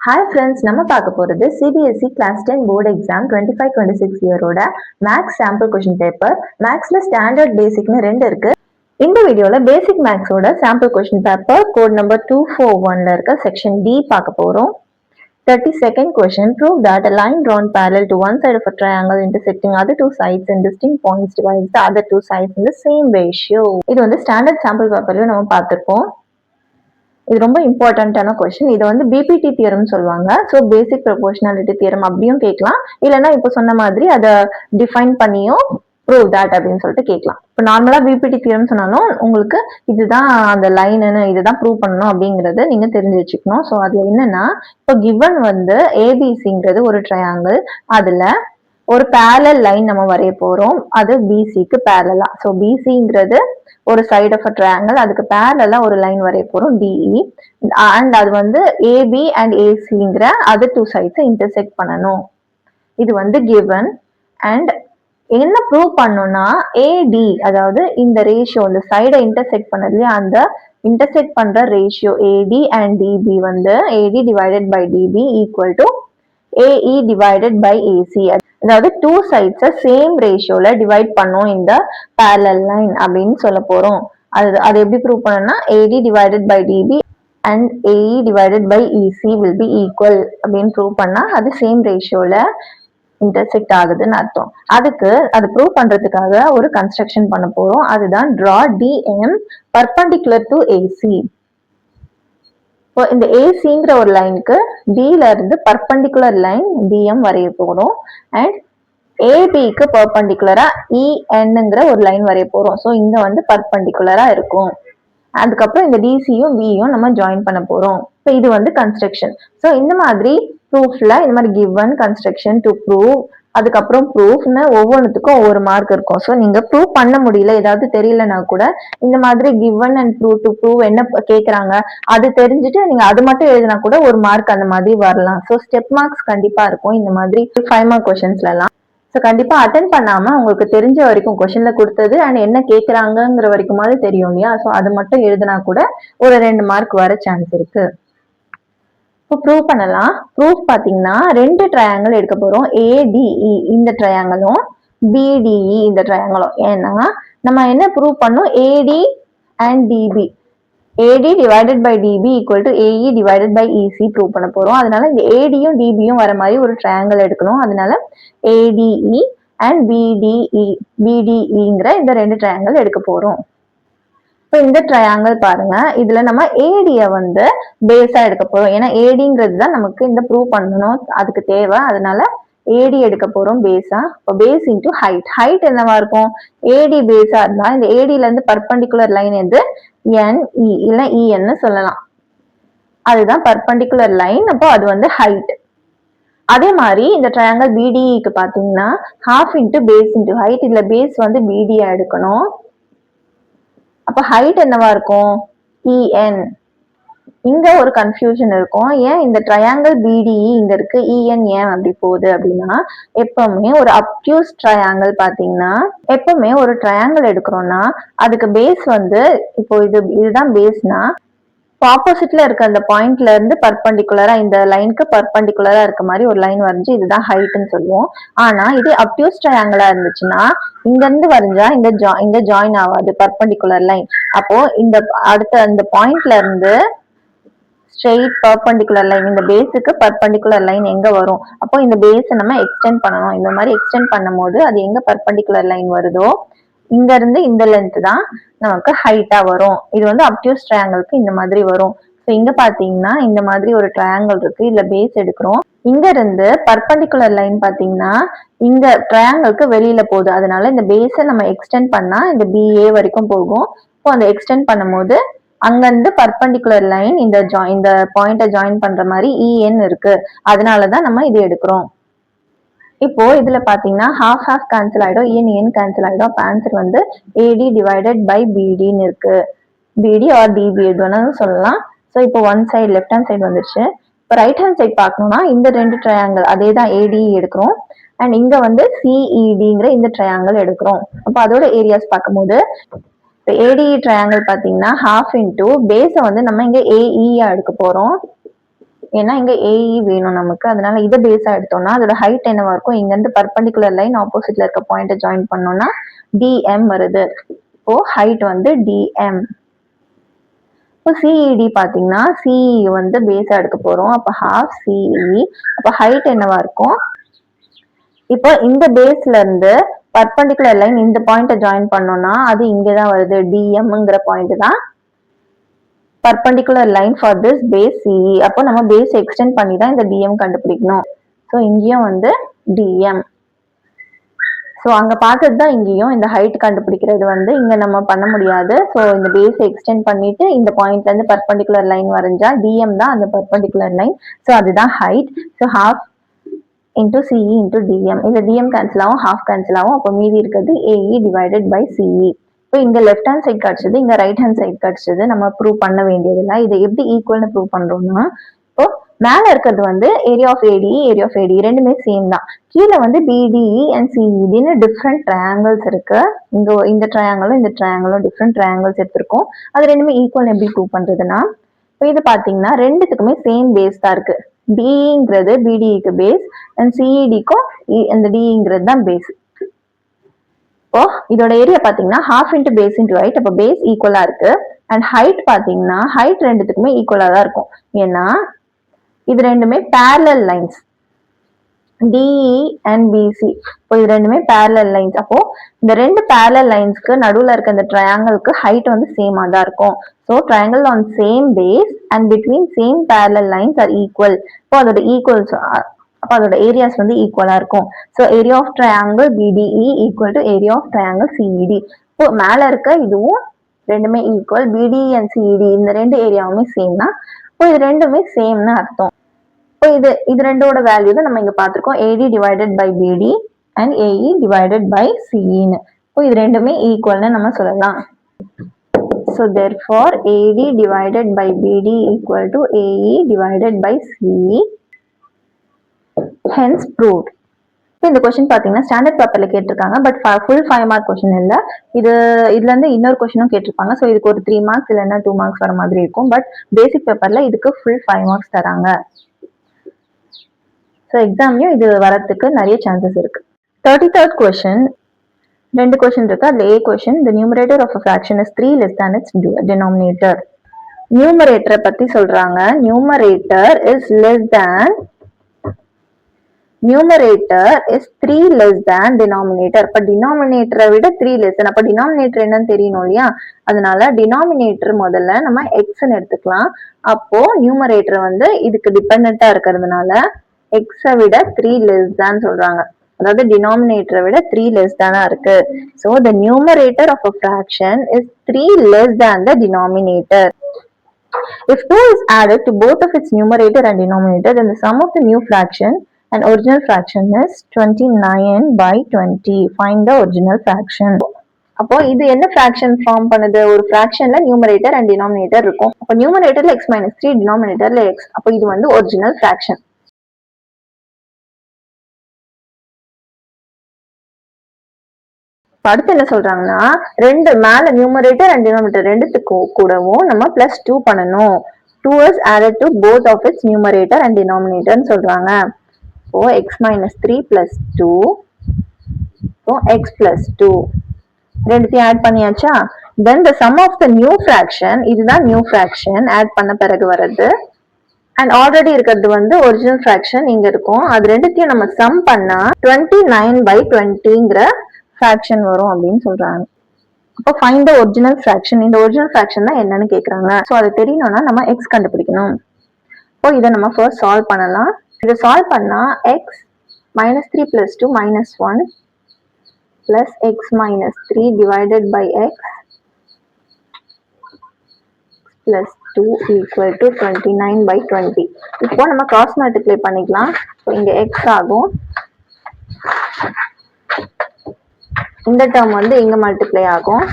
Hi friends, நம்ம பார்க்க போகிறது சிபிஎஸ்இ கிளாஸ் 10 போர்டு எக்ஸாம் 25-26 இயரோட மேக்ஸ் சாம்பிள் கொஷின் பேப்பர். மேக்ஸில் ஸ்டாண்டர்ட் பேசிக்னு 2 இருக்கு. இந்த வீடியோவில் பேசிக் மேக்ஸோட sample question paper code number 241 இருக்க செக்ஷன் டி பார்க்க போகிறோம். 32nd question, prove that a line drawn parallel to one side of a triangle intersecting other two sides in distinct points divides the other two sides in the same ratio. இது வந்து standard sample பேப்பர்லையும் நம்ம பார்த்துருப்போம். இது ரொம்ப இம்பார்ட்டன்டான question. இதை வந்து PPT theorem சொல்லுவாங்க. ஸோ பேசிக் ப்ரொபோர்ஷனாலிட்டி தியரம் அப்படியும் கேட்கலாம், இல்லைன்னா இப்போ சொன்ன மாதிரி அதை டிஃபைன் பண்ணியும் ப்ரூவ் தட் அப்படின்னு சொல்லிட்டு கேட்கலாம். இப்போ நார்மலாக பிபிடி தியரம் சொன்னாலும் உங்களுக்கு இதுதான் அந்த லைன்னு, இதுதான் ப்ரூவ் பண்ணணும் அப்படிங்கிறது நீங்க தெரிஞ்சு வச்சுக்கணும். ஸோ அது என்னன்னா, இப்போ கிவன் வந்து ஏபிசிங்கிறது ஒரு ட்ரையாங்கிள், அதுல ஒரு பேரலல் லைன் நம்ம வரைய போறோம். அது பிசிக்கு பேரலா. ஸோ பிசிங்கிறது ஒரு சைடு ஆஃப் அ ட்ரையாங்கிள், அதுக்கு பேரலா ஒரு லைன் வரைய போறோம் டிஇ. அண்ட் அது வந்து ஏபி அண்ட் ஏசிங்கிற அதர் டூ சைட்ஸை இன்டர்செக்ட் பண்ணணும். இது வந்து கிவன். அண்ட் என்ன ப்ரூவ் பண்ணணும்னா ஏடி, அதாவது இந்த ரேஷியோ, இந்த சைடை இன்டர்செக்ட் பண்ணதுலயே அந்த இன்டர்செக்ட் பண்ற ரேஷியோ ஏடி அண்ட் டிபி வந்து AD divided by DB equal to AE divided by AC. அதாவது டூ சைட்ஸை சேம் ரேஷியோல டிவைட் பண்ணும் இந்த பேரலல் லைன் அப்படின்னு சொல்ல போறோம். அது எப்படி ப்ரூவ் பண்ணணும்னா AD divided by DB and AE divided by EC will be equal அப்படின்னு ப்ரூவ் பண்ணா அது சேம் ரேஷியோல இன்டர்செக்ட் ஆகுதுன்னு அர்த்தம். அது ப்ரூவ் பண்றதுக்காக ஒரு கன்ஸ்ட்ரக்ஷன் பண்ண போறோம். அதுதான் draw DM perpendicular to AC. இப்போ இந்த ஏசிங்கிற ஒரு லைனுக்கு டில இருந்து பர்பண்டிகுலர் லைன் டிஎம் வரைய போறோம். அண்ட் ஏபிக்கு பர்பண்டிகுலரா இஎன்ங்கிற ஒரு லைன் வரைய போறோம். ஸோ இங்க வந்து பர்பண்டிகுலரா இருக்கும். அதுக்கப்புறம் இந்த டிசியும் பியும் நம்ம ஜாயின் பண்ண போறோம். ஸோ இது வந்து கன்ஸ்ட்ரக்ஷன். ஸோ இந்த மாதிரி ப்ரூஃப்ல இந்த மாதிரி கிவன், கன்ஸ்ட்ரக்ஷன், டு ப்ரூவ், அதுக்கப்புறம் ப்ரூஃப்னு ஒவ்வொன்றுத்துக்கும் ஒவ்வொரு மார்க் இருக்கும். ஸோ நீங்க ப்ரூவ் பண்ண முடியல, ஏதாவது தெரியலனா கூட இந்த மாதிரி given and prove, to prove என்ன கேட்கறாங்க அது தெரிஞ்சுட்டு நீங்க அது மட்டும் எழுதினா கூட ஒரு மார்க் அந்த மாதிரி வரலாம். ஸோ ஸ்டெப் மார்க்ஸ் கண்டிப்பா இருக்கும் இந்த மாதிரி 5 மார்க் கொஸ்டின்ஸ்ல எல்லாம். ஸோ கண்டிப்பா அட்டென்ட் பண்ணாம உங்களுக்கு தெரிஞ்ச வரைக்கும் கொஸ்டின்ல கொடுத்தது அண்ட் என்ன கேட்கறாங்கிற வரைக்குமாவது தெரியும் இல்லையா? ஸோ அது மட்டும் எழுதினா கூட ஒரு 2 மார்க் வர சான்ஸ் இருக்கு. இப்போ ப்ரூவ் பண்ணலாம். ப்ரூஃப் பாத்தீங்கன்னா 2 ட்ரையாங்கிள் எடுக்க போறோம். ஏடிஇ இந்த ட்ரையாங்கிளும் பிடிஇ இந்த ட்ரையாங்கிளும். ஏன்னா நம்ம என்ன ப்ரூவ் பண்ணோம், AD and DB, AD divided by DB equal to AE divided by EC prove பண்ண போறோம். அதனால இந்த ஏடியும் டிபியும் வர மாதிரி ஒரு ட்ரையாங்கிள் எடுக்கணும். அதனால ஏடிஇ அண்ட் பிடிஇங்கிற இந்த 2 ட்ரையாங்கிள் எடுக்க போறோம். இப்போ இந்த ட்ரையாங்கிள் பாருங்க, இதுல நம்ம ஏடிய வந்து பேஸா எடுக்க போறோம். ஏன்னா ஏடிங்கிறது தான் நமக்கு இந்த ப்ரூவ் பண்ணணும், அதுக்கு தேவை. அதனால ஏடி எடுக்க போறோம் பேஸா. இப்போ பேஸ் இன்டு ஹைட். ஹைட் என்னவா இருக்கும், ஏடி பேஸா இருந்தா இந்த ஏடில இருந்து பர்பண்டிகுலர் லைன் எது, என்இ இல்ல இஎன்னு சொல்லலாம். அதுதான் பர்பண்டிகுலர் லைன். அப்போ அது வந்து ஹைட். அதே மாதிரி இந்த ட்ரையாங்கிள் பிடிஇக்கு பாத்தீங்கன்னா half into base into height. இதுல பேஸ் வந்து பிடியா எடுக்கணும். அப்ப ஹைட் என்னவா இருக்கும், இஎன். இங்க ஒரு கன்ஃபியூஷன் இருக்கும். ஏன் இந்த ட்ரையாங்கிள் பிடிஇ இங்க இருக்கு, இஎன் ஏன் அப்படி போகுது அப்படின்னா, எப்பவுமே ஒரு அப்டியூஸ் ட்ரையாங்கிள் பாத்தீங்கன்னா, எப்பவுமே ஒரு ட்ரையாங்கிள் எடுக்கிறோம்னா அதுக்கு பேஸ் வந்து, இப்போ இதுதான் பேஸ்னா, ஆப்போசிட்ல இருக்க அந்த பாயிண்ட்ல இருந்து பர்பண்டிகுலரா இந்த லைனுக்கு பர்பண்டிகுலரா இருக்க மாதிரி ஒரு லைன் வரைஞ்சு இதுதான் ஹைட்னு சொல்லுவோம். ஆனா இது அப்டியூஸ் ட்ரையாங்கிளா இருந்துச்சுன்னா இங்க இருந்து வரைஞ்சா இங்க ஜாயின் ஆகாது பர்பண்டிகுலர் லைன். அப்போ இந்த அடுத்த அந்த பாயிண்ட்ல இருந்து ஸ்ட்ரெயிட் பர்பண்டிகுலர் லைன், இந்த பேஸுக்கு பர்பண்டிகுலர் லைன் எங்க வரும், அப்போ இந்த பேஸை நம்ம எக்ஸ்டெண்ட் பண்ணணும். இந்த மாதிரி எக்ஸ்டெண்ட் பண்ணும் போது அது எங்க பர்பண்டிகுலர் லைன் வருதோ இங்க இருந்து இந்த லென்த் தான் நமக்கு ஹைட்டா வரும். இது வந்து அப்டியூஸ் ட்ரையாங்கிளுக்கு இந்த மாதிரி வரும். ஸோ இங்க பாத்தீங்கன்னா இந்த மாதிரி ஒரு ட்ரையாங்கிள் இருக்கு, இதுல பேஸ் எடுக்கிறோம். இங்க இருந்து பர்பண்டிகுலர் லைன் பாத்தீங்கன்னா இந்த ட்ரையாங்கிளுக்கு வெளியில போகுது. அதனால இந்த பேஸை நம்ம எக்ஸ்டெண்ட் பண்ணா இந்த பிஏ வரைக்கும் போகும். இப்போ அந்த எக்ஸ்டெண்ட் பண்ணும்போது அங்க இருந்து பர்பண்டிகுலர் லைன் இந்த பாயிண்ட ஜாயின் பண்ற மாதிரி இஎன் இருக்கு. அதனாலதான் நம்ம இது எடுக்கிறோம். இப்போ இதுல பாத்தீங்கன்னா ஹாஃப் ஹாஃப் கேன்சல் ஆயிடும், இஎன் கேன்சல் ஆயிடும். அப்ப ஆன்சர் வந்து ஏடி டிவைடட் பை பிடின்னு இருக்கு. பிடி ஆர் டிபி எது வேணாலும் சொல்லலாம். ஸோ இப்போ one side left hand side வந்துருச்சு. இப்போ ரைட் ஹேண்ட் சைடு பார்க்கணும்னா இந்த 2 ட்ரையாங்கிள் அதே தான் ஏடி எடுக்கிறோம். அண்ட் இங்க வந்து சிஇடிங்கிற இந்த ட்ரையாங்கிள் எடுக்கிறோம். அப்போ அதோட ஏரியாஸ் பார்க்கும்போது ஏடி ட்ரையாங்கிள் பாத்தீங்கன்னா ஹாஃப் இன்டூ பேஸை வந்து நம்ம இங்க ஏஇயா எடுக்க போறோம். ஏன்னா இங்க ஏஇ வேணும் நமக்கு, அதனால இதை பேஸா எடுத்தோம்னா அதோட ஹைட் என்னவா இருக்கும், இங்க இருந்து பர்பண்டிகுலர் லைன் ஆப்போசிட்ல இருக்க பாயிண்ட ஜாயின் பண்ணோம்னா டிஎம் வருது. இப்போ ஹைட் வந்து டிஎம். இப்போ சிஇடி பாத்தீங்கன்னா சிஇ வந்து பேஸா எடுக்க போறோம். அப்ப ஹாஃப் சிஇ. அப்ப ஹைட் என்னவா இருக்கும், இப்போ இந்த பேஸ்ல இருந்து பர்பண்டிகுலர் லைன் இந்த பாயிண்ட ஜாயின் பண்ணோம்னா அது இங்கதான் வருது, டிஎம்ங்கிற பாயிண்ட் தான் perpendicular line for this base CE. அப்போ நம்ம பேஸ் எக்ஸ்டெண்ட் பண்ணி தான் இந்த டிஎம் கண்டுபிடிக்கணும். ஸோ இங்கேயும் வந்து டிஎம். ஸோ அங்க பார்த்தது தான் இங்கேயும் இந்த ஹைட் கண்டுபிடிக்கிறது வந்து இங்க நம்ம பண்ண முடியாது. ஸோ இந்த பேஸ் எக்ஸ்டெண்ட் பண்ணிட்டு இந்த பாயிண்ட்ல இருந்து பர்பண்டிகுலர் லைன் வரைஞ்சா டிஎம் தான் அந்த பர்பண்டிகுலர் லைன். ஸோ அதுதான் height. So half into CE into DM. இந்த டிஎம் கேன்சல் ஆகும், ஹாஃப் கேன்சல் ஆகும். அப்போ மீதி இருக்கிறது ஏஇ டிவைடட் பை சிஇ. இப்போ இங்க லெஃப்ட் ஹேண்ட் சைட் கிடைச்சது, இங்க ரைட் ஹேண்ட் சைட் கிடைச்சது. நம்ம ப்ரூவ் பண்ண வேண்டியதில்லை. இதை எப்படி ஈக்குவல்னு ப்ரூவ் பண்றோம்னா, இப்போ மேல இருக்கிறது வந்து area of AD, area of AD ரெண்டுமே சேம் தான். கீழே வந்து பிடிஇ அண்ட் சிஇடின்னு டிஃப்ரெண்ட் ட்ரையாங்கிள்ஸ் இருக்கு. இங்க இந்த ட்ரையாங்கிளும் இந்த ட்ரையாங்கிளும் டிஃப்ரெண்ட் ட்ரையாங்கிள்ஸ் எடுத்திருக்கோம். அது ரெண்டுமே ஈக்குவல் எப்படி ப்ரூவ் பண்றதுன்னா, இப்போ இது பாத்தீங்கன்னா ரெண்டுத்துக்குமே சேம் பேஸ் தான் இருக்கு. டிங்கிறது பிடிஇக்கு பேஸ் அண்ட் சிஇடிக்கும் இந்த டிங்கிறது தான் பேஸ். இப்போ இதோட ஏரியா பாத்தீங்கன்னா half into base into height. அப்போ பேஸ் ஈக்குவலா இருக்கு. அண்ட் ஹைட் பாத்தீங்கன்னா ஹைட் ரெண்டுத்துக்குமே ஈக்குவலா தான் இருக்கும். ஏன்னா இது ரெண்டுமே parallel lines, DE and BC. இப்போ இது ரெண்டுமே பேரலல் லைன்ஸ். அப்போ இந்த ரெண்டு பேரலல் லைன்ஸ்க்கு நடுவுல இருக்க இந்த ட்ரையாங்கிளுக்கு ஹைட் வந்து சேமா தான் இருக்கும். So triangle on same base and between same parallel lines are equal. இப்போ அதோட ஈக்குவல்ஸ், அப்போ அதோட ஏரியாஸ் வந்து ஈக்குவலா இருக்கும். So area of triangle BDE equal to area of triangle CED. இப்போ மேல இருக்க இதுவும் ரெண்டுமே ஈக்குவல், பிடிஇ அண்ட் சிஇடி இந்த ரெண்டு ஏரியாவுமே சேம்னா இப்போ இது ரெண்டுமே சேம்னு அர்த்தம். இப்போ இது ரெண்டோட வேல்யூ தான் நம்ம இங்க பார்த்திருக்கோம், ஏடி டிவைடட் பை பிடி அண்ட் ஏஇ டிவைடட் பை சிஇன்னு. இப்போ இது ரெண்டுமே ஈக்குவல்னு நம்ம சொல்லலாம். So therefore AD divided by BD equal to AE divided by CE. Hence proved. இந்த கொஸ்டின் பாத்தீங்கன்னா ஸ்டாண்டர்ட் பேப்பர்ல கேட்டிருக்காங்க. பட் ஃபுல் 5 மார்க் கொஸ்டின் இல்ல. இதுல இருந்து இன்னொரு கொஸ்டினும் கேட்டிருப்பாங்க. ஸோ இதுக்கு ஒரு 3 மார்க்ஸ் இல்லைன்னா 2 மார்க்ஸ் வர மாதிரி இருக்கும். பட் பேசிக் பேப்பர்ல இதுக்கு ஃபுல் 5 மார்க்ஸ் தராங்க. ஸோ எக்ஸாம்லயும் இது வரதுக்கு நிறைய சான்சஸ் இருக்கு. 33rd கொஸ்டின், ரெண்டு கொஸ்டின் இருக்கு. அதுல ஏ question, the numerator of a fraction is 3 less than its denominator. நியூமரேட்டரை பத்தி சொல்றாங்க. numerator is 3 less than denominator. அப்ப denominator விட 3 less than. அப்ப denominator என்னன்னு தெரியணும் இல்லையா, அதனால denominator முதல்ல நம்ம x எடுத்துக்கலாம். அப்போ numerator வந்து இதுக்கு டிபெண்டா இருக்கிறதுனால x விட 3 less than சொல்றாங்க. அதாவது denominator விட 3 less than இருக்கு. So the numerator of a fraction is 3 less than the denominator. If 2 is added to both of its numerator and denominator, then the sum of the new fraction and original fraction is 29 by 20. Find the original fraction. அப்போ இது என்ன fraction form பண்ணுது, ஒரு fractionல numerator and denominator இருக்கும். அப்போ numeratorல x minus 3, denominatorல x. அப்போ இது வந்து original fraction. அடுத்து என்ன சொல்றாங்கன்னா, ரெண்டு மேல நியூமரேட்டர் அண்ட் டினாமினேட்டர் ரெண்டுத்துக்கு கூடவும் நம்ம +2 பண்ணணும். 2 is added to both of its numerator and denominator சொல்றாங்க. இப்போ x minus 3 plus 2, இப்போ x plus 2 ரெண்டுத்தையும் ஆட் பண்ணியாச்சா. then the sum of the new fraction, இதுதான் நியூ fraction ஆட் பண்ண பிறகு வருது. அண்ட் ஆல்ரெடி இருக்கிறது வந்து ஒரிஜினல் fraction இங்க இருக்கும். அது ரெண்டுத்தையும் நம்ம சம் பண்ணா 29 by 20ங்கிற fraction வரும் அப்படின்னு சொல்றாங்க. அப்போ find the original fraction. இந்த ஒரிஜினல் fraction தான் என்னன்னு கேக்குறாங்க. ஸோ அது தெரியணும்னா நம்ம x கண்டுபிடிக்கணும். இப்போ இதை நம்ம ஃபர்ஸ்ட் சால்வ் பண்ணலாம். இதை சால்வ் பண்ணா x minus 3 plus 2 minus 1 plus x minus 3 divided by x plus 2 equal to 29 by 20. இப்போ நம்ம cross multiply பண்ணிக்கலாம். இங்க x ஆகும், இந்த டேர்ம் வந்து இங்க மல்டிப்ளை ஆகும்,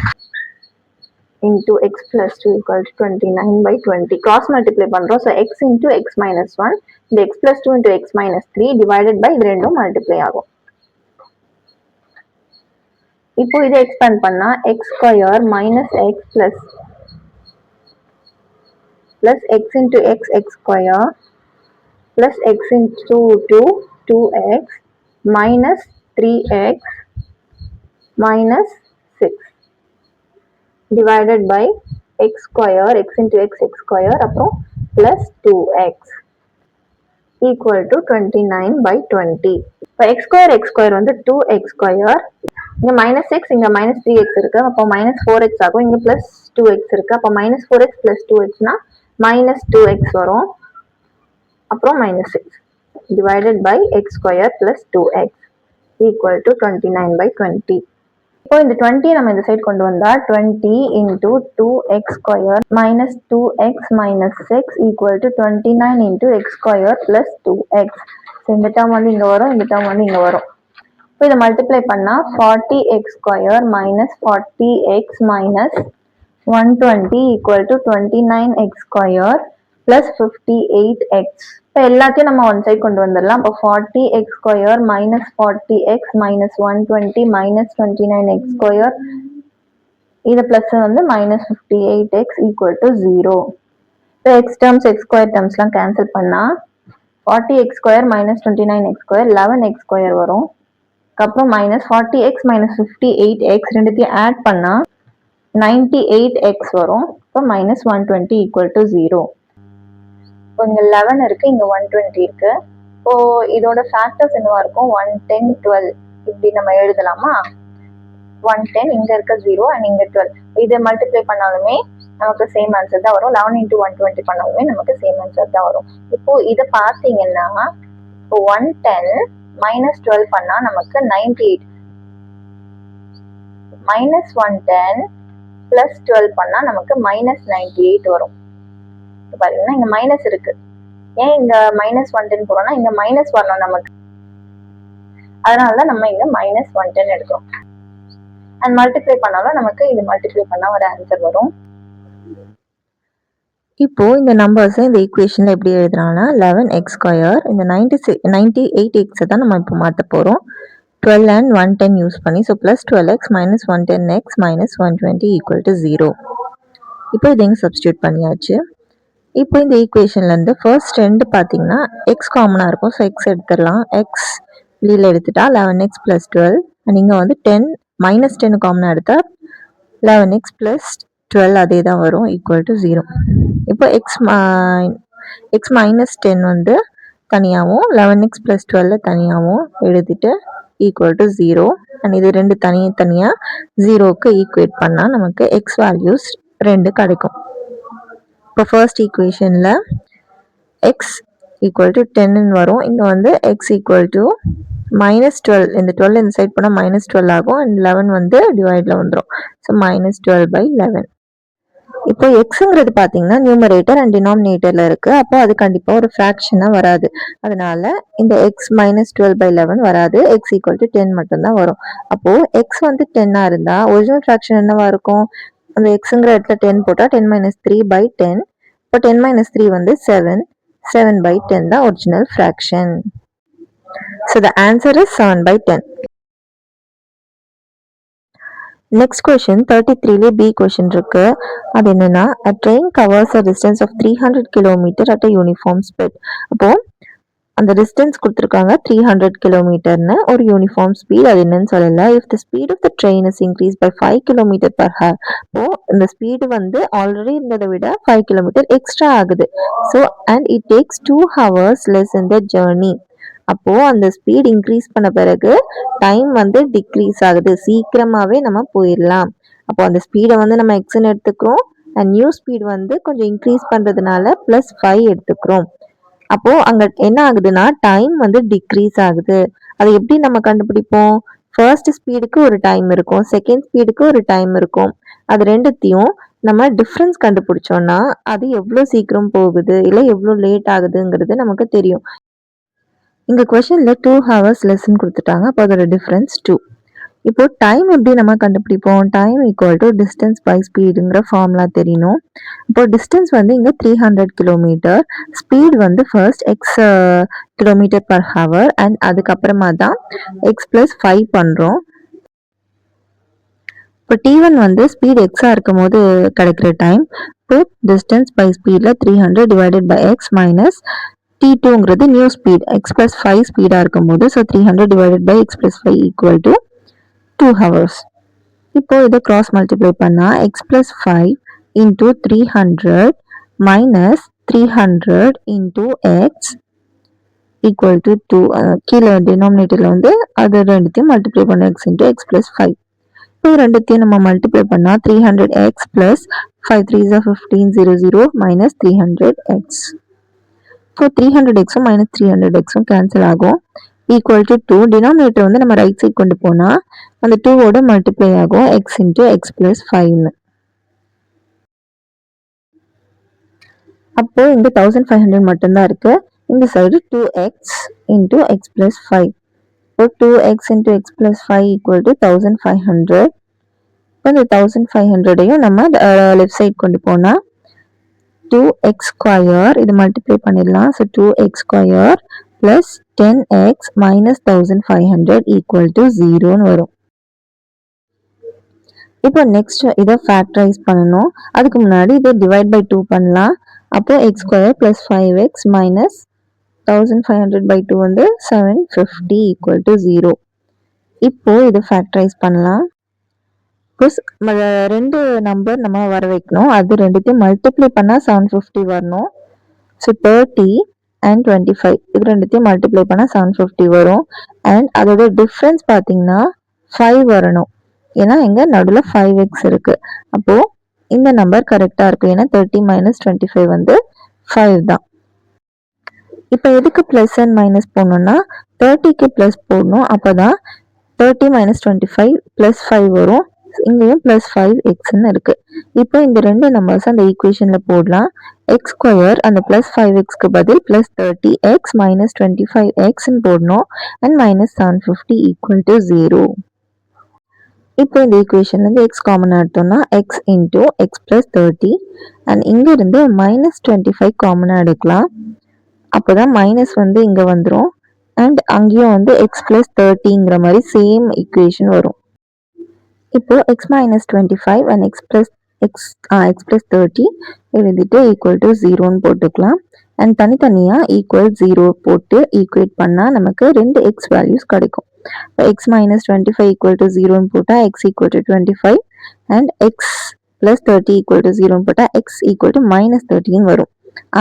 into x plus 2 equal to 29 by 20. cross multiply பண்றோம். so x into x minus 1, இந்த x plus 2 into x minus 3 divided by இது ரெண்டும் மல்டிப்ளை ஆகும். இப்போ இதை எக்ஸ்பேண்ட் பண்ணா x square minus x plus x into x square plus x into 2, 2x minus 3x minus 6 divided by x square, x into x, x square, அப்புறம் plus 2x equal to 29 by 20. இப்போ x square வந்து 2x square, இங்க minus x, இங்க minus 3x இருக்கு, அப்போ minus 4x ஆகும், இங்க plus 2x இருக்கு, அப்போ minus 4x plus 2x னா minus 2x வரும், அப்புறம் minus 6 divided by x square plus 2x equal to 29 by 20. இப்போ இந்த 20 நம்ம இந்த சைடு கொண்டு வந்தா 20 into 2x square minus 2x minus 6 equal to 29 into x square plus 2x. இந்த டேர்ம் வந்து இங்க வரும், இந்த டேர்ம் வந்து இங்க வரும். இப்போ இதை மல்டிப்ளை பண்ணா 40x square minus 40x minus 120 equal to 29x square plus 58x. இப்போ எல்லாத்தையும் நம்ம ஒன் சைட் கொண்டு வந்துடலாம். இப்போ 40x square minus 40x minus 120 minus 29x square, இது பிளஸ் வந்து minus 58x equal to 0. இப்போ x terms x square termsலாம் கேன்சல் பண்ணா 40x square minus 29x square 11x square வரும். அப்புறம் minus 40x minus 58x ரெண்டுத்தையும் ஆட் பண்ணா 98x வரும். இப்போ minus 120 equal to 0. இப்போ இங்க 11 இருக்கு, இங்க 120 இருக்கு. இப்போ இதோட ஃபேக்டர்ஸ் என்னவா இருக்கும்? 110 12 இப்படி நம்ம எழுதலாமா? 110 இங்க இருக்க 0 அண்ட் இங்க 12. இதை மல்டிப்ளை பண்ணாலுமே நமக்கு சேம் ஆன்சர் தான் வரும். 11 into 120 பண்ணாலுமே நமக்கு சேம் ஆன்சர் தான் வரும். இப்போ இதை பார்த்தீங்கன்னா இப்போ 110 மைனஸ் 12 பண்ணா நமக்கு 98, மைனஸ் 110 பிளஸ் 12 பண்ணா நமக்கு மைனஸ் 98 வரும். பாத்தீங்கன்னா இங்க மைனஸ் இருக்கு, ஏன் இங்க மைனஸ் 110 போறோம்னா இங்க மைனஸ் வரணும் நமக்கு, அதனாலதான் நம்ம இங்க மைனஸ் 110 எடுக்கிறோம். அண்ட் மல்டிப்ளை பண்ணாலும் நமக்கு இது மல்டிப்ளை பண்ணா ஒரு ஆன்சர் வரும். இப்போ இந்த நம்பர்ஸ் இந்த ஈக்குவேஷன்ல எப்படி எழுதுறாங்கன்னா 11x ஸ்கொயர் இந்த 98x தான் நம்ம இப்போ மாற்ற போறோம். 12 and 110 யூஸ் பண்ணி, so plus 12x minus 110x minus 120 equal to 0. இப்போ இது எங்க சப்ஸ்டியூட் பண்ணியாச்சு. இப்போ இந்த ஈக்குவேஷன்ல இருந்து ஃபர்ஸ்ட் ரெண்டு பார்த்தீங்கன்னா எக்ஸ் காமனாக இருக்கும், ஸோ எக்ஸ் எடுத்துடலாம். எக்ஸ் வெளியில் எடுத்துட்டா 11x பிளஸ் 12 அண்ட் இங்கே வந்து 10 மைனஸ் 10 காமனாக எடுத்தா 11x பிளஸ் 12 அதே தான் வரும், ஈக்குவல் டு 0. இப்போ எக்ஸ் மைனஸ் 10 வந்து தனியாகவும் 11x பிளஸ் 12 தனியாகவும் எழுதிட்டு ஈக்குவல் டு 0 அண்ட் இது ரெண்டு தனியாக 0க்கு ஈக்குவேட் பண்ணால் நமக்கு எக்ஸ் வேல்யூஸ் ரெண்டு கிடைக்கும். இப்போ ஃபர்ஸ்ட் ஈக்குவேஷனில் எக்ஸ் ஈக்குவல் டு 10 வரும், இங்கே வந்து எக்ஸ் ஈக்குவல் டு மைனஸ் 12, இந்த 12 இந்த சைட் போனால் மைனஸ் 12 ஆகும் அண்ட் 11 வந்து டிவைடில் வந்துடும், ஸோ மைனஸ் 12 by 11. இப்போ எக்ஸுங்கிறது பார்த்தீங்கன்னா நியூமரேட்டர் அண்ட் டினாமினேட்டர்ல இருக்கு, அப்போ அது கண்டிப்பாக ஒரு ஃப்ராக்ஷனாக வராது, அதனால இந்த எக்ஸ் மைனஸ் 12 by 11 வராது, எக்ஸ் ஈக்குவல் டு 10 மட்டும்தான் வரும். அப்போ எக்ஸ் வந்து 10 இருந்தா ஒரிஜினல் ஃப்ராக்ஷன் என்னவா இருக்கும்? அந்த எக்ஸுங்கிற இடத்துல 10 போட்டால் 10 மைனஸ் 3 by 10, இப்போ 10 மைனஸ் 3 வந்து 7, 7 by 10 தான் original fraction. So the answer is 7 by 10. Next question 33ல பி கொஸ்டின் இருக்கு. அது என்னன்னா a train covers a distance of 300 km at a uniform speed. அப்போ அந்த டிஸ்டன்ஸ் கொடுத்துருக்காங்க 300 கிலோமீட்டர்னு, ஒரு யூனிஃபார்ம் ஸ்பீட் அது என்னன்னு சொல்லல. If the speed of the train is increase by 5 km per hour, இப்போ இந்த ஸ்பீடு வந்து ஆல்ரெடி இருந்ததை விட 5 km எக்ஸ்ட்ரா ஆகுது. So and it takes 2 hours less in the journey. அப்போ அந்த ஸ்பீட் இன்க்ரீஸ் பண்ண பிறகு டைம் வந்து டிக்ரீஸ் ஆகுது, சீக்கிரமாவே நம்ம போயிடலாம். அப்போ அந்த ஸ்பீடை வந்து நம்ம எக்ஸ்ன்னு எடுத்துக்கிறோம் அண்ட் நியூ ஸ்பீட் வந்து கொஞ்சம் இன்க்ரீஸ் பண்றதுனால +5 எடுத்துக்கிறோம். அப்போ அங்க என்ன ஆகுதுன்னா டைம் வந்து டிக்ரீஸ் ஆகுது. அதை எப்படி நம்ம கண்டுபிடிப்போம்? ஃபர்ஸ்ட் ஸ்பீடுக்கு ஒரு டைம் இருக்கும், செகண்ட் ஸ்பீடுக்கு ஒரு டைம் இருக்கும். அது ரெண்டுத்தையும் நம்ம டிஃப்ரென்ஸ் கண்டுபிடிச்சோம்னா அது எவ்வளோ சீக்கிரம் போகுது இல்லை எவ்வளோ லேட் ஆகுதுங்கிறது நமக்கு தெரியும். இங்க கொஸ்டின்ல 2 hours லெஸ்ன்னு கொடுத்துட்டாங்க, அப்போ அதோட டிஃப்ரென்ஸ் 2. இப்போ டைம் எப்படி நம்ம கண்டுபிடிப்போம்? Time equal to distance by ஸ்பீடுங்கிற ஃபார்முலா தெரியணும். இப்போ டிஸ்டன்ஸ் வந்து இங்கே 300 கிலோமீட்டர், ஸ்பீட் வந்து first x kilometre per hour and அதுக்கப்புறமா தான் எக்ஸ் ப்ளஸ் 5 பண்ணுறோம். இப்போ T1 வந்து ஸ்பீட் எக்ஸாக இருக்கும் போது கிடைக்கிற டைம். இப்போ டிஸ்டன்ஸ் பை ஸ்பீடில் 300 டிவைடட் பை எக்ஸ் மைனஸ் t2ங்கிறது நியூ ஸ்பீட் x plus 5 ஸ்பீடாக இருக்கும்போது so 300 divided by x plus 5 equal to 2 hours. இப்போ இதை கிராஸ் மல்டிப்ளை பண்ணால் x plus 5 into 300 minus 300 into x equal to 2. கீழே டினாமினேட்டரில் வந்து அது ரெண்டுத்தையும் மல்டிப்ளை பண்ண x into x plus 5. இப்போ ரெண்டுத்தையும் நம்ம மல்டிப்ளை பண்ணால் 300x plus 5 3s are 15 0 0 minus 300x. So 300xும் மைனஸ் 300xும் கேன்சல் ஆகும் ஈக்குவல் டு 2. டினாமினேட்டர் வந்து நம்ம ரைட் சைட் கொண்டு போனால் அந்த 2வோட மல்டிப்ளை ஆகும் x into x plus 5. அப்போ இங்க 1500 மட்டும்தான் இருக்கு. இந்த side 2x into x plus 5. இப்போ 2x into x plus 5 equal to 1500. இப்போ இந்த 1500ஐயும் நம்ம லெஃப்ட் சைட் கொண்டு போனா 2x square இது மல்டிப்ளை பண்ணிடலாம். So 2x square plus 10x minus 1500 equal to 0ன்னு வரும். இப்போ நெக்ஸ்ட் இதை ஃபேக்டரைஸ் பண்ணணும். அதுக்கு முன்னாடி இதை டிவைட் பை 2 பண்ணலாம். அப்போ x square plus 5x minus 1500 by 2 வந்து 750 equal to 0. இப்போ இதை ஃபேக்டரைஸ் பண்ணலாம். ரெண்டு நம்பர் நம்ம வர வைக்கணும். அது ரெண்டுத்தையும் மல்டிப்ளை பண்ணால் 750 வரணும். ஸோ 30 and 25 இது ரெண்டுத்தையும் மல்டிப்ளை பண்ணால் 750 வரும். அண்ட் அதோட டிஃப்ரென்ஸ் பார்த்தீங்கன்னா 5 வரணும். ஏன்னா இங்கே நடுவில் 5x இருக்கு. அப்போது இந்த நம்பர் கரெக்டாக இருக்கும். ஏன்னா 30 minus 25 வந்து 5 தான். இப்போ எதுக்கு ப்ளஸ் அண்ட் மைனஸ் போடணும்னா 30க்கு ப்ளஸ் போடணும். அப்போ தான் 30 minus 25 ப்ளஸ் 5 வரும். இங்கேயும் ப்ளஸ் 5xன்னு இருக்கு. இப்போ இந்த ரெண்டு நம்பர்ஸ் அந்த ஈக்குவேஷன்ல போடலாம். எக்ஸ் ஸ்கொயர் அந்த ப்ளஸ் 5xக்கு பதில் ப்ளஸ் 30x மைனஸ் 25xன்னு போடணும். And minus 750 equal to 0. இப்போ இந்த ஈக்குவேஷன்லேருந்து எக்ஸ் காமன் எடுத்தோம்னா X into X plus 30 and இங்கேருந்து மைனஸ் 25 காமனாக எடுக்கலாம். அப்போ தான் மைனஸ் வந்து இங்கே வந்துடும். அண்ட் அங்கேயும் வந்து எக்ஸ் ப்ளஸ் 30ங்கிற மாதிரி சேம் ஈக்குவேஷன் வரும். இப்போ x minus 25 and x plus 30 எழுதிட்டு ஈக்குவல் டு 0ன்னு போட்டுக்கலாம். அண்ட் தனித்தனியாக ஈக்குவல் 0 போட்டு ஈக்குவேட் பண்ணால் நமக்கு ரெண்டு எக்ஸ் வேல்யூஸ் கிடைக்கும். இப்போ எக்ஸ் மைனஸ் 25 ஈக்குவல் டு 0ன்னு போட்டால் x equal to 25 and x plus 30 equal to 0ன்னு போட்டால் எக்ஸ் ஈக்குவல் டு மைனஸ் 30ன்னு வரும்.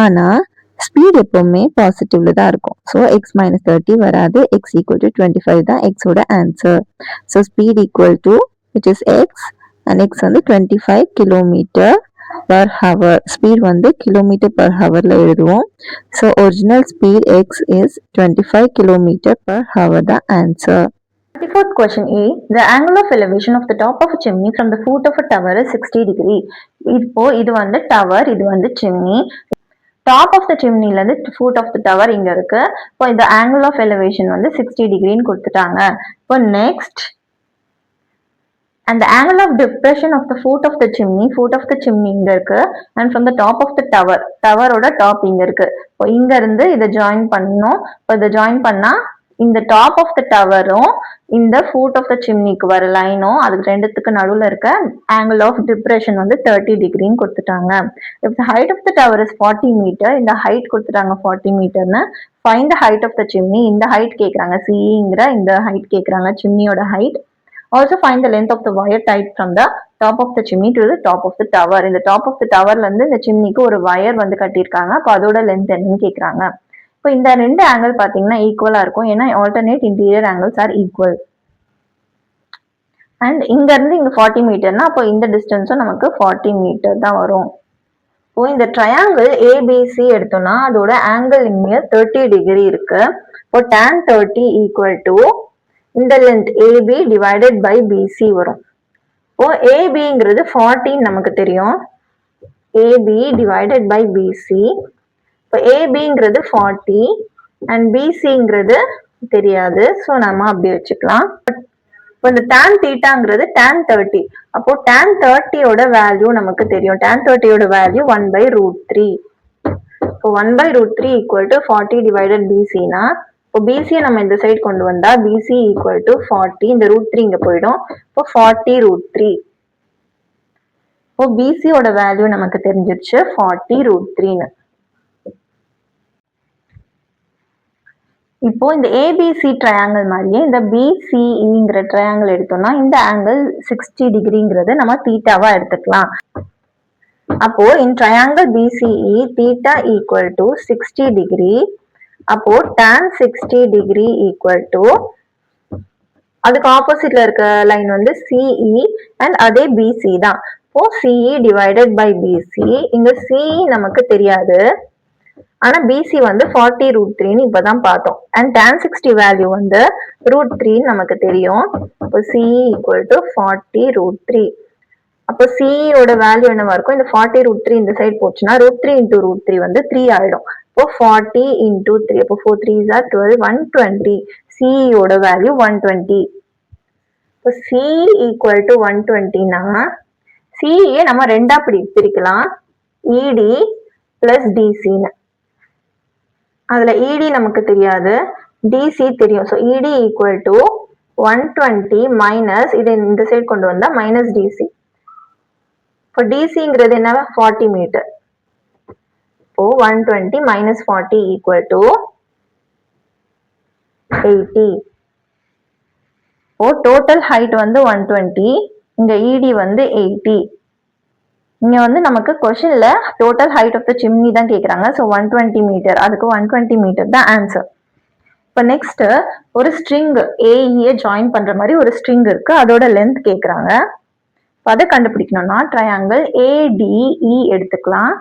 ஆனால் ஸ்பீட் எப்பவுமே பாசிட்டிவ்ல தான் இருக்கும். ஸோ எக்ஸ் மைனஸ் 30 வராது. எக்ஸ் ஈக்குவல் டு 25 தான் எக்ஸோட answer. So speed equal to which is x and x வந்து 25 kilometer per hour. ஸ்பீட் வந்து kilometer per hourல எழுதுவோம். So original speed x is 25 kilometer per hour the answer. 34th question A. The angle of elevation of the top of a chimney from the foot of a tower is 60 degree. இப்போ இது வந்து tower, இது வந்து chimney. Top of the சிம்னில இருந்து food of the tower இங்க இருக்கு. இப்போ இந்த angle of elevation வந்து 60 டிகிரின்னு கொடுத்துட்டாங்க. இப்போ next and the angle of depression of the foot of the chimney இங்க இருக்கு. and from the top of the tower ஓட டாப் இங்க இருக்கு. இப்போ இங்க இருந்து இதை ஜாயின் பண்ணணும். இப்போ இதை ஜாயின் பண்ணா இந்த டாப் ஆஃப் த டவரும் இந்த ஃபுட் ஆஃப் த சிம்னிக்கு வர லைனும் அதுக்கு ரெண்டுத்துக்கு நடுவில் இருக்க angle of depression வந்து 30 டிகிரின்னு கொடுத்துட்டாங்க. if the height of the tower is 40 meter இந்த ஹைட் கொடுத்துட்டாங்க 40 மீட்டர்னு. find the height of the chimney இந்த ஹைட் கேட்குறாங்க. சிங்கிற இந்த ஹைட் கேட்குறாங்க, சிம்னியோட height. Also find the length of the wire tied from the top of the chimney to the top of the tower. இந்த top of the towerல இருந்து இந்த சிம்னிக்கு ஒரு wire வந்து கட்டியிருக்காங்க. அப்போ அதோட லென்த் என்னன்னு கேட்குறாங்க. இப்போ இந்த ரெண்டு ஆங்கிள் பார்த்தீங்கன்னா ஈக்குவலா இருக்கும். ஏன்னா alternate interior angles R equal. And இங்க இருந்து இங்க 40 மீட்டர்னா அப்போ இந்த டிஸ்டன்ஸும் நமக்கு 40 மீட்டர் தான் வரும். இப்போ இந்த ட்ரையாங்கிள் ஏபிசி எடுத்தோம்னா அதோட ஆங்கிள் இங்க 30 டிகிரி இருக்கு. இப்போ tan 30 ஈக்குவல் டு இந்த length AB divided by BC வரும். இப்போ ABங்கிறது 40 நமக்கு தெரியும். AB divided by BC. இப்போ ABங்கிறது 40 அண்ட் BCங்கிறது தெரியாது. ஸோ நம்ம அப்படி வச்சுக்கலாம். இப்போ இந்த tan தீட்டாங்கிறது tan 30. அப்போ tan 30யோட வேல்யூ நமக்கு தெரியும். tan 30யோட வேல்யூ 1/√3. இப்போ 1/√3 ஈக்குவல் டு 40 டிவைடட் BCனா இப்போ பிசியை நம்ம இந்த சைடு கொண்டு வந்தா பிசி ஈக்குவல் டு 40. இந்த √3 இங்க போயிடும். இப்போ 40√3. இப்போ பிசியோட வேல்யூ நமக்கு தெரிஞ்சிருச்சு 40√3ன்னு. இப்போ இந்த ஏபிசி ட்ரையாங்கிள் மாதிரியே இந்த பிசிஇங்கிற ட்ரையாங்கிள் எடுத்தோம்னா இந்த ஆங்கிள் 60 டிகிரிங்கிறது நம்ம தீட்டாவா எடுத்துக்கலாம். அப்போ in triangle BCE theta equal to 60 degree. அப்போ tan 60 degree equal to அதுக்கு ஆப்போசிட்ல இருக்க லைன் வந்து CE and அதே BC தான். இப்போ CE divided by BC. இங்க CE நமக்கு தெரியாது, ஆனா BC வந்து 40√3 இப்பதான் பார்த்தோம். and tan 60 வேல்யூ வந்து √3 நமக்கு தெரியும். இப்போ CE equal to 40√3. அப்போ CE ஓட வேல்யூ என்னவா இருக்கும்? இந்த 40√3 இந்த சைடு போச்சுன்னா √3 into √3 வந்து 3 ஆயிடும். இப்போ 40 into 3, அப்போ 4 3s are 12, 120. CE ஓட வேல்யூ 120. இப்போ CE equal to 120னா CE நம்ம ரெண்டா பிரிக்கலாம், ED plus DCன்னு. அதுல ED நமக்கு தெரியாது, DC தெரியும். So ED equal to 120 minus இது இந்த சைடு கொண்டு வந்தா minus DC. இப்போ டிசிங்கிறது என்ன? 40 மீட்டர். இப்போ 120 minus 40 equal to 80. இப்போ டோட்டல் ஹைட் வந்து 120, இங்க இடி வந்து 80. இங்க வந்து நமக்கு கொஸ்டின்ல total height of the chimney தான் கேக்குறாங்க. ஸோ 120 மீட்டர், அதுக்கு 120 மீட்டர் தான் ஆன்சர். இப்போ நெக்ஸ்ட் ஒரு ஸ்ட்ரிங் ஏஇஏ ஜாயின் பண்ற மாதிரி ஒரு ஸ்ட்ரிங் இருக்கு, அதோட லென்த் கேக்குறாங்க. அதை கண்டுபிடிக்கணும்னா ட்ரையாங்கிள் ஏடிஇ எடுத்துக்கலாம்.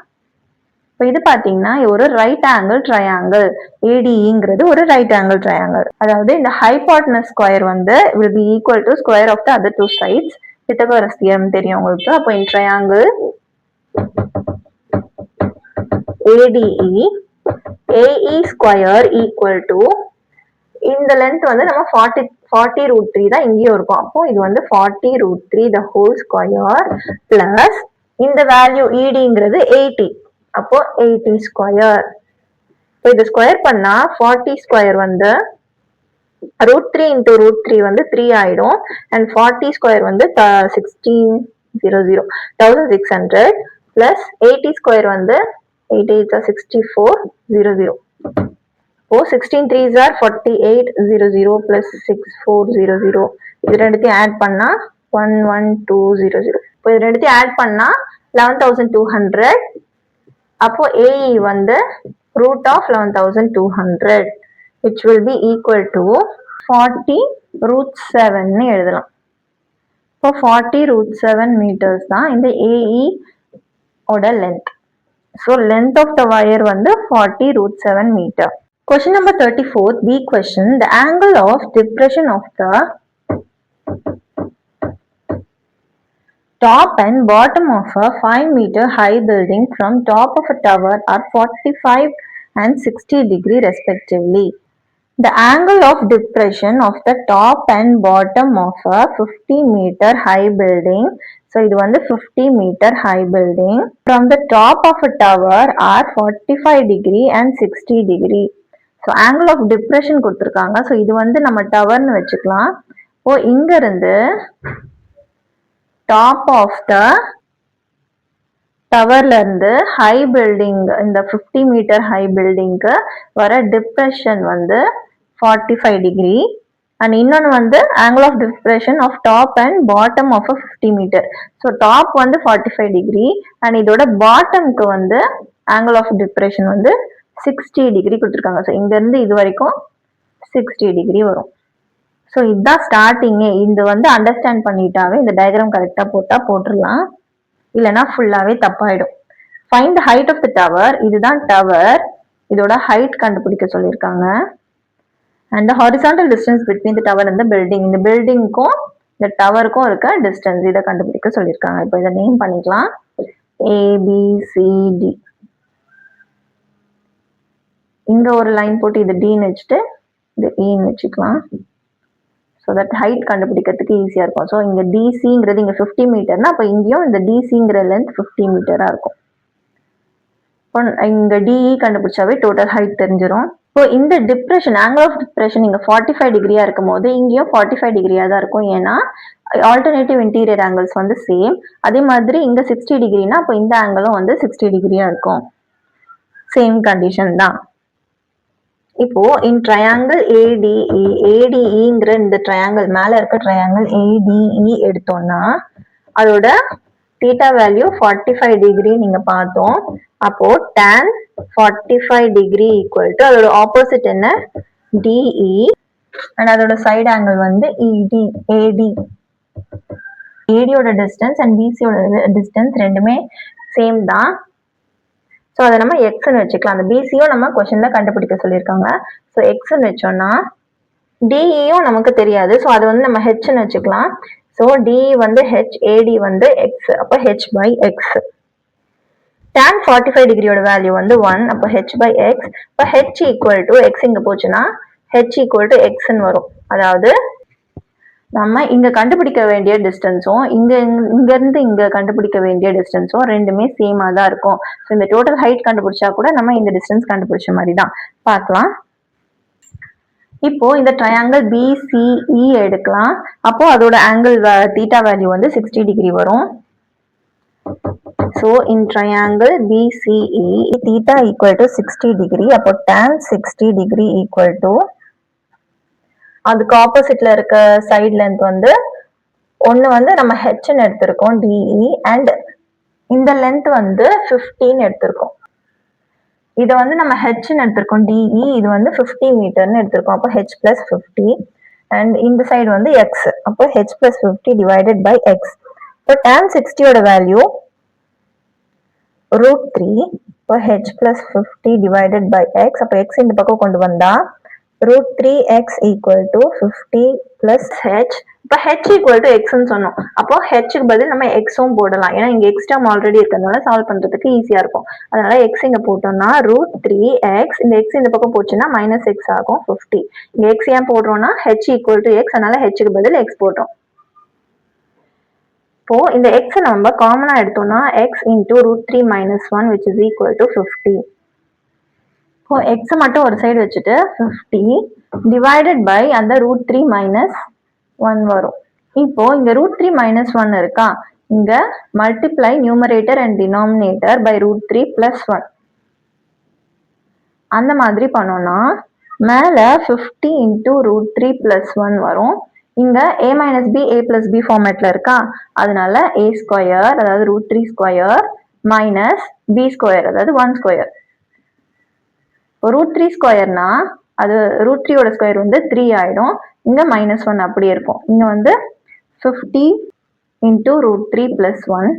இப்போ இது பாத்தீங்கன்னா ஒரு ரைட் ஆங்கிள் ட்ரையாங்கிள். ஏடிஇங்கிறது ஒரு ரைட் ஆங்கிள் ட்ரையாங்கிள். அதாவது இந்த ஹைபாட்னஸ் ஸ்கொயர் வந்து will be equal to square of the other two sides. Pythagoras theorem தெரியும் உங்களுக்கு. அப்போ இந்த triangle ADE AE square equal to இந்த லென்த் வந்து நம்ம 40√3 தான் இங்கேயும் இருக்கும். அப்போ இது வந்து 40√3 the whole square பிளஸ் இந்த வேல்யூ இடிங்கிறது 80. அப்போ 80 ஸ்கொயர். இப்போ இது ஸ்கொயர் பண்ணா 40 ஸ்கொயர் வந்து √3 into √3 வந்து 3 ஆயிடும். அண்ட் 40 ஸ்கொயர் வந்து 1600 பிளஸ் 80 ஸ்கொயர் வந்து 8 8 6400. இப்போ 16 3s are 4800 plus 6400. இது ரெண்டுத்தையும் ஆட் பண்ணா 11200. இப்போ இது ரெண்டுத்தையும் ஆட் பண்ணா 11200. அப்போ AE வந்து root of 11200 which will be equal to 40√7 எழுதலாம். இப்போ 40√7 meters தான் இந்த AE ஓட length. So length of the wire வந்து 40√7 meter. Question number 34, B question. The angle of depression of the top and bottom of a 5-meter high building from top of a tower are 45 and 60 degree respectively. The angle of depression of the top and bottom of a 50-meter high building, so இது வந்து 50-meter high building from the top of a tower are 45 degree and 60 degree. So angle of depression கொடுத்துருக்காங்க. So இது வந்து நம்ம டவர்னு வச்சுக்கலாம். ஓ இங்க இருந்து top of the டவர்ல இருந்து ஹை பில்டிங், இந்த 50 மீட்டர் ஹை பில்டிங்க்கு வர டிப்ரெஷன் வந்து 45 டிகிரி. அண்ட் இன்னொன்று வந்து angle of depression of top and bottom of 50 metre. So top வந்து 45 டிகிரி அண்ட் இதோட பாட்டம்க்கு வந்து ஆங்கிள் ஆஃப் டிப்ரெஷன் வந்து 60 டிகிரி கொடுத்துருக்காங்க. ஸோ இங்கேருந்து இது வரைக்கும் 60 டிகிரி வரும். ஸோ இதுதான் ஸ்டார்டிங்கே. இது வந்து அண்டர்ஸ்டாண்ட் பண்ணிட்டாவே இந்த டயக்ராம் கரெக்டாக போட்டுடலாம், இல்லைன்னா ஃபுல்லாகவே தப்பாயிடும். Find the height of the tower. இதுதான் டவர், இதோட ஹைட் கண்டுபிடிக்க சொல்லியிருக்காங்க. And the horizontal distance between the tower and the building. இந்த பில்டிங்க்கும் இந்த டவருக்கும் இருக்க டிஸ்டன்ஸ் இதை கண்டுபிடிக்க சொல்லியிருக்காங்க. இப்போ இதை நேம் பண்ணிக்கலாம், ABCD. இங்க ஒரு லைன் போட்டு இது டின்னு வச்சுட்டு இது இன்னு வச்சுக்கலாம். ஸோ தட் ஹைட் கண்டுபிடிக்கிறதுக்கு ஈஸியா இருக்கும். ஸோ இங்க டிசிங்கிறது இங்க 50 மீட்டர்னா அப்போ இங்கேயும் இந்த டிசிங்கிற லென்த் 50 மீட்டரா இருக்கும். இப்போ இங்க டிஇ கண்டுபிடிச்சாவே டோட்டல் ஹைட் தெரிஞ்சிடும். இப்போ இந்த டிப்ரெஷன், ஆங்கிள் ஆஃப் டிப்ரெஷன் இங்க 45 டிகிரியா இருக்கும் போது இங்கேயும் 45 டிகிரியா தான் இருக்கும். ஏன்னா ஆல்டர்னேட்டிவ் இன்டீரியர் ஆங்கிள்ஸ் வந்து சேம். அதே மாதிரி இங்க 60 டிகிரினா அப்போ இந்த ஆங்கிளும் வந்து 60 டிகிரியா இருக்கும். சேம் கண்டிஷன் தான். இப்போ இன் ட்ரையாங்கிள் ஏடிஇ ஏடிஇங்கிற இந்த ட்ரையாங்கிள் மேல இருக்க ட்ரையாங்கிள் ஏடிஇ எடுத்தோம்னா அதோட தீட்டா வேல்யூ 45 டிகிரி நீங்க பார்த்தோம். அப்போ tan 45 டிகிரி ஈக்குவல் டு அதோட ஆப்போசிட் என்ன டிஇ அண்ட் அதோட சைடு ஆங்கிள் வந்து இடி ஏடி. ஏடியோட டிஸ்டன்ஸ் அண்ட் பிசியோட டிஸ்டன்ஸ் ரெண்டுமே சேம் தான். ஸோ அதை நம்ம எக்ஸ்ன்னு வச்சுக்கலாம். அந்த பிசியும் நம்ம கொஸ்டின்ல கண்டுபிடிக்க சொல்லியிருக்காங்க. ஸோ எக்ஸ்ன்னு வச்சோம்னா டிஇயும் நமக்கு தெரியாது. ஸோ அது வந்து நம்ம ஹெச்ன்னு வச்சுக்கலாம். ஸோ டிஇ வந்து ஹெச், ஏடி வந்து எக்ஸ். அப்போ ஹெச் பை எக்ஸ். tan 45 டிகிரியோட வேல்யூ வந்து 1. அப்போ ஹெச் பை எக்ஸ். இப்போ ஹெச் ஈக்குவல் டு எக்ஸ் இங்கே போச்சுன்னா ஹெச் ஈக்குவல் டு எக்ஸ்ன்னு வரும். அதாவது நம்ம இங்க கண்டுபிடிக்க வேண்டிய டிஸ்டன்ஸும் இங்க இருந்து இங்க கண்டுபிடிக்க வேண்டிய டிஸ்டன்ஸும் ரெண்டுமே சேமா தான் இருக்கும். ஸோ இந்த டோட்டல் ஹைட் கண்டுபிடிச்சா கூட நம்ம இந்த டிஸ்டன்ஸ் கண்டுபிடிச்ச மாதிரி தான். பார்க்கலாம். இப்போ இந்த ட்ரையாங்கிள் பிசிஇ எடுக்கலாம். அப்போ அதோட ஆங்கிள் தீட்டா வேல்யூ வந்து 60 டிகிரி வரும். So in triangle BCE theta equal to 60 degree. அப்போ tan 60 டிகிரி ஈக்குவல் டு அதுக்கு ஆப்போசிட்ல இருக்க சைடு லென்த் வந்து ஒன்னு வந்து நம்ம ஹெச்ன்னு எடுத்திருக்கோம் டிஇ அண்ட் இந்த லென்த் வந்து 15 எடுத்திருக்கோம். இதை வந்து நம்ம ஹெச்ன்னு எடுத்திருக்கோம் டிஇ, இது வந்து 50 மீட்டர்னு எடுத்திருக்கோம். அப்போ ஹெச் பிளஸ் 50 அண்ட் இந்த சைடு வந்து எக்ஸ். அப்போ H plus 50 divided by X. இப்போ tan 60யோட வேல்யூ √3. இப்போ H plus 50 divided by X. அப்போ எக்ஸ் இந்த பக்கம் கொண்டு வந்தா √3x equal to 50 plus h. இப்போ h equal to x ன்னு சொன்னோம். அப்போ hக்கு பதில் நம்ம xும் போடலாம். ஏன்னா இங்க x டேர்ம் ஆல்ரெடி இருக்கிறதுனால சால்வ் பண்றதுக்கு ஈஸியா இருக்கும். அதனால x இங்க போட்டோம்னா √3x, இந்த x இந்த பக்கம் போச்சுன்னா -x ஆகும் 50. இங்க x ஏன் போடுறோம்னா h equal to x, அதனால hக்கு பதில் x போடுறோம். இப்போ இந்த x நம்ம காமனா எடுத்தோம்னா x into √3 - 1 which is equal to 50. இப்போ x மட்டும் ஒரு சைடு வச்சுட்டு 50 டிவைடட் பை அந்த √3 - 1 வரும். இப்போ இங்க √3 - 1 இருக்கா, இங்க multiply numerator and denominator by √3 + 1. அந்த மாதிரி பண்ணோம்னா மேல 50 into √3 + 1 வரும். இங்க a - b a + b ஃபார்மேட்ல இருக்கா, அதனால a² அதாவது √3² minus b² அதாவது 1². √3² அது √3 ஸ்கொயர் வந்து 3 ஆயிடும். இங்க -1 அப்படியே இருக்கும். இங்க வந்து 50 into √3 + 1.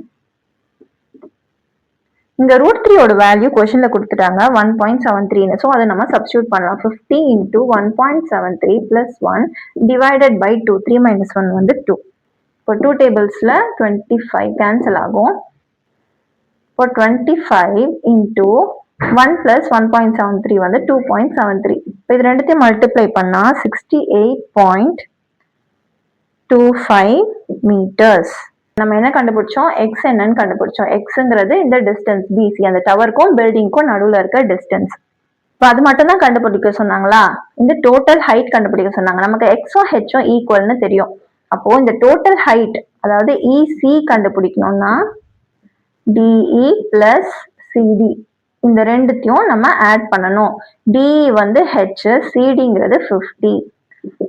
இங்க √3 வேல்யூ கொஸ்டின்ல கொடுத்துட்டாங்க 1.73. ஸோ அதை நம்ம சப்ஸ்டியூட் பண்ணலாம். 50 into 1.73 + 1 டிவைடட் பை 2. 3 - 1 வந்து 2. இப்போ 2 டேபிள்ஸ்ல 25 கேன்சல் ஆகும். இப்போ 25 into 1 plus 1.73 வந்து 2.73. இப்போ இது ரெண்டுத்தையும் மல்டிப்ளை பண்ணா 68.25 மீட்டர்ஸ். நம்ம என்ன கண்டுபிடிச்சோம், எக்ஸ் என்னன்னு கண்டுபிடிச்சோம். எக்ஸ்ங்கிறது இந்த டிஸ்டன்ஸ் பிசி, அந்த டவருக்கும் பில்டிங்க்கும் நடுவில் இருக்க டிஸ்டன்ஸ். இப்போ அது மட்டும் தான் கண்டுபிடிக்க சொன்னாங்களா, இந்த டோட்டல் ஹைட் கண்டுபிடிக்க சொன்னாங்க. நமக்கு எக்ஸும் ஹெச்சும் ஈக்குவல்னு தெரியும். அப்போ இந்த டோட்டல் ஹைட் அதாவது இசி கண்டுபிடிக்கணும்னா டிஇ பிளஸ் சிடி இந்த ரெண்டுத்தையும் நம்ம ஆட் பண்ணணும். டிஇ வந்து ஹெச், சிடிங்கிறது 50.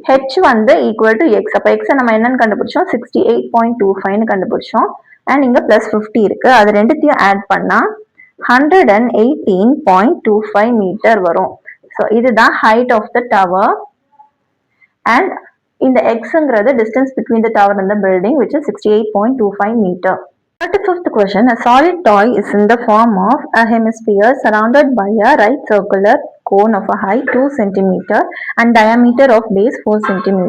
ஹெச் வந்து ஈக்குவல் டு எக்ஸ். அப்போ எக்ஸை நம்ம என்னன்னு கண்டுபிடிச்சோம், 68.25 கண்டுபிடிச்சோம். அண்ட் இங்க பிளஸ் 50 இருக்கு, அது ரெண்டுத்தையும் ஆட் பண்ணா 118.25 மீட்டர் வரும். ஸோ இதுதான் height of the tower. And இந்த எக்ஸ்ங்கிறது distance between the tower and the building which is 68.25 metre. 35th question. A solid toy is in the form of a hemisphere surrounded by a right circular cone of a height 2 cm and diameter of base 4 cm.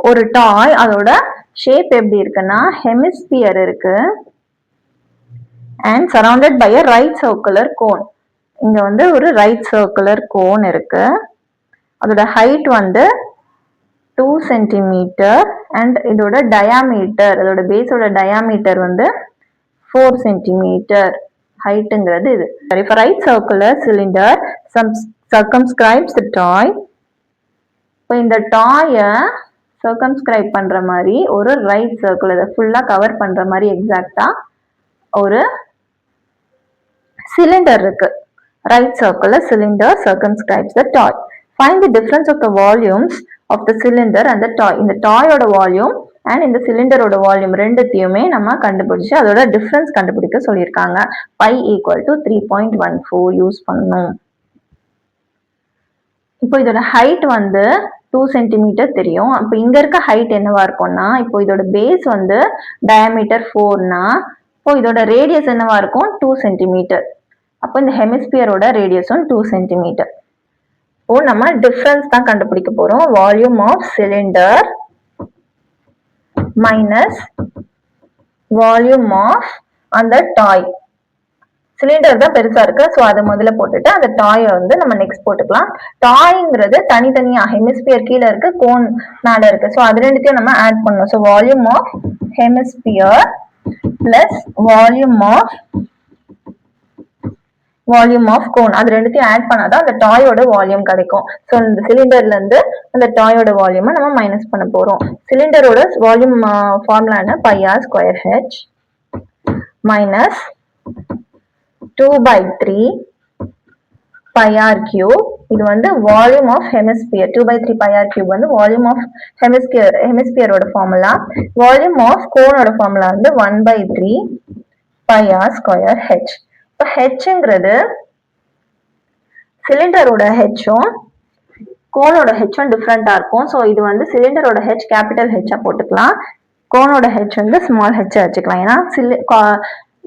ஒரு டாய் அதோட shape எப்படி இருக்குன்னா hemisphere இருக்கு and surrounded by a right circular cone. இங்க வந்து ஒரு right circular cone இருக்கு. அதோட ஹைட் வந்து 2 சென்டிமீட்டர் அண்ட் இதோட டயாமீட்டர், அதோட பேஸோட டயாமீட்டர் வந்து 4 சென்டிமீட்டர். ஹைட்டுங்கிறது இது. சரி, for right circular cylinder circumscribes the toy. இப்போ இந்த டாயை சர்க்கம்ஸ்கிரைப் பண்ற மாதிரி ஒரு ரைட் சர்க்கிள், இதை ஃபுல்லா கவர் பண்ற மாதிரி எக்ஸாக்டா ஒரு சிலிண்டர் இருக்கு. right circular cylinder circumscribes the toy. Find the difference of the volumes of the cylinder and the toy. இந்த டாயோட வால்யூம் அண்ட் இந்த சிலிண்டரோட வால்யூம் ரெண்டுத்தையுமே நம்ம கண்டுபிடிச்சு அதோட டிஃபரன்ஸ் கண்டுபிடிக்க சொல்லியிருக்காங்க. பை ஈக்குவல் டு 3.14 யூஸ் பண்ணணும். இப்போ இதோட ஹைட் வந்து 2 சென்டிமீட்டர் தெரியும். அப்போ இங்க இருக்க ஹைட் என்னவா இருக்கும்னா, இப்போ இதோட பேஸ் வந்து டயாமீட்டர் 4னா, இப்போ இதோட ரேடியஸ் என்னவா இருக்கும் 2 சென்டிமீட்டர். அப்போ இந்த ஹெமிஸ்பியரோட ரேடியஸும் 2 சென்டிமீட்டர். இப்போ நம்ம டிஃபரன்ஸ் தான் கண்டுபிடிக்க போறோம். Volume of cylinder minus volume of அந்த டாய். சிலிண்டர் தான் பெருசா இருக்கு, ஸோ அதை முதல்ல போட்டுட்டு அந்த டாயை வந்து நம்ம நெக்ஸ்ட் போட்டுக்கலாம். டாய்ங்கிறது தனித்தனியா ஹெமிஸ்பியர் கீழே இருக்கு, கோன் மேல இருக்கு, ஸோ அது ரெண்டுத்தையும் நம்ம ஆட் பண்ணணும். So volume of hemisphere plus volume of cone, அது ரெண்டுத்தையும் ஆட் பண்ணாதான் அந்த டாயோட வால்யூம் கிடைக்கும். ஸோ இந்த சிலிண்டர்ல இருந்து அந்த டாயோட வால்யூமை நம்ம மைனஸ் பண்ண போறோம். சிலிண்டரோட வால்யூம் ஃபார்முலா என்ன, πr square H minus 2/3 πr cube. இது வந்து volume of hemisphere. 2/3 πr cube வந்து வால்யூம் ஆஃப் ஹெமிஸ்பியரோட ஃபார்முலா. வால்யூம் ஆஃப் கோனோட ஃபார்முலா வந்து 1/3 πr ஸ்கொயர் ஹெச். இப்போ ஹெச்ங்கிறது சிலிண்டரோட ஹெச்சும் கோனோட ஹெச்சும் டிஃப்ரெண்டா இருக்கும். ஸோ இது வந்து சிலிண்டரோட ஹெச் கேபிட்டல் ஹெச்சா போட்டுக்கலாம், கோனோட ஹெச் வந்து ஸ்மால் ஹெச்சா வச்சுக்கலாம்.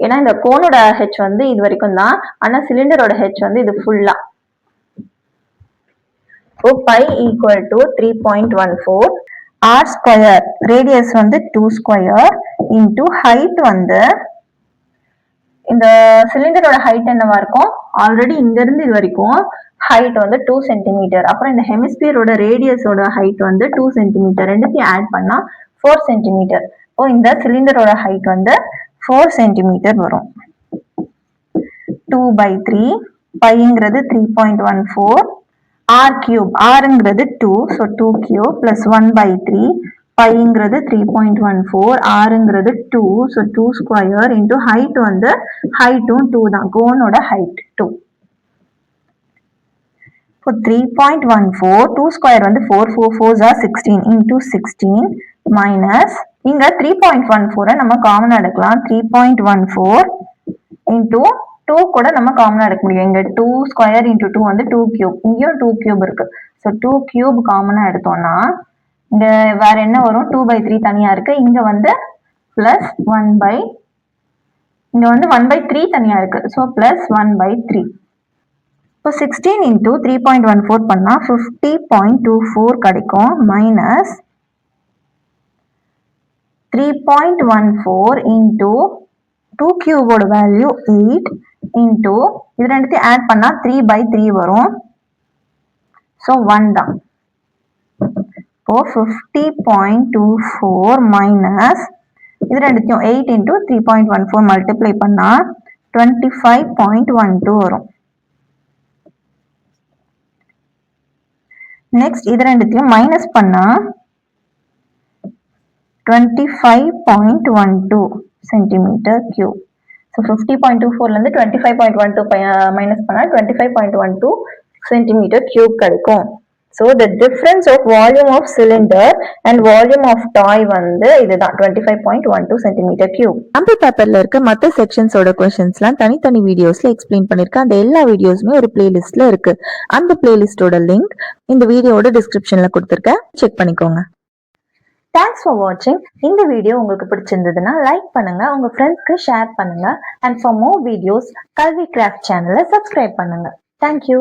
ஏன்னா இந்த கோனோட ஹெச் வந்து இது வரைக்கும் தான், ஆனா சிலிண்டரோட ஹெச் வந்து இது ஃபுல்லா. So pi equal to 3.14 r square, radius வந்து 2 ஸ்கொயர் இன்டூ ஹைட் வந்து இந்த சிலிண்டரோட ஹைட் என்னவா இருக்கும், ஆல்ரெடி இங்க இருந்து இது வரைக்கும் ஹைட் வந்து 2 சென்டிமீட்டர். அப்புறம் இந்த ஹெமிஸ்பியரோட ரேடியஸோட ஹைட் வந்து 2 சென்டிமீட்டர். ரெண்டுத்தையும் ஆட் பண்ணா 4 சென்டிமீட்டர். இப்போ இந்த சிலிண்டரோட ஹைட் வந்து 4 சென்டிமீட்டர் வரும். 2/3 பைங்கிறது 3.14 r கியூப், rங்கிறது 2, ஸோ 2 கியூப் பிளஸ் 1/3 பைங்கிறது 3.14, rங்கிறது 2, ஸோ 2 ஸ்கொயர் இன்டூ ஹைட் வந்து ஹைட்டும் 2 தான், கோனோட ஹைட் 2. இப்போ 3.14 2 ஸ்கொயர் வந்து 4 4 4s are 16 இன்டூ 16 மைனஸ் இங்க 3.14 நம்ம காமன் எடுக்கலாம். 3.14 இன்டூ 2 கூட நம்ம காமன் எடுக்க முடியும். இங்க 2 ஸ்கொயர் இன்டூ 2 வந்து 2 கியூப், இங்கேயும் 2 கியூப் இருக்கு. ஸோ 2 கியூப் காமனா எடுத்தோம்னா இங்க வேற என்ன வரும், 2/3 தனியா இருக்கு, இங்க வந்து பிளஸ் 1/3 தனியா இருக்கு, ஸோ பிளஸ் 1/3. இப்போ 16 இன்டூ 3.14 பண்ணா 50.24 கிடைக்கும் மைனஸ் 3.14 இன்டூ 2 கியூபோட வேல்யூ 8 இன்டூ இது ரெண்டுத்தையும் ஆட் பண்ணா 3/3 வரும், ஸோ 1 தான். இப்போ 50.24 மைனஸ் இது ரெண்டுத்தையும் 8 இன்டூ 3.14 மல்டிப்ளை பண்ணா 25.12 வரும். நெக்ஸ்ட் இது ரெண்டுத்தையும் மைனஸ் பண்ணா 25.12 சென்டிமீட்டர் கியூப். ஸோ 50.24ல இருந்து 25.12 மைனஸ் பண்ணா 25.12 சென்டிமீட்டர் கியூப் கிடைக்கும். So the difference of volume of cylinder and volume of toy வந்து இதுதான் 25.12 சென்டிமீட்டர் கியூப். சாம்பிள் பேப்பர்ல இருக்க மற்ற செக்ஷன்ஸோட கொஸ்டின்ஸ்லாம் தனித்தனி வீடியோஸ்ல எக்ஸ்பிளைன் பண்ணிருக்கேன். அந்த எல்லா வீடியோஸுமே ஒரு பிளேலிஸ்ட்ல இருக்கு. அந்த பிளேலிஸ்டோட லிங்க் இந்த வீடியோட டிஸ்கிரிப்ஷன்ல கொடுத்துருக்கேன், செக் பண்ணிக்கோங்க. தேங்க்ஸ் ஃபார் வாட்சிங். இந்த வீடியோ உங்களுக்கு பிடிச்சிருந்ததுன்னா லைக் பண்ணுங்க, உங்க ஃப்ரெண்ட்ஸ்க்கு ஷேர் பண்ணுங்க, அண்ட் ஃபார் மோர் வீடியோஸ் கல்வி கிராஃப்ட் சேனலை சப்ஸ்கிரைப் பண்ணுங்க. தேங்க்யூ.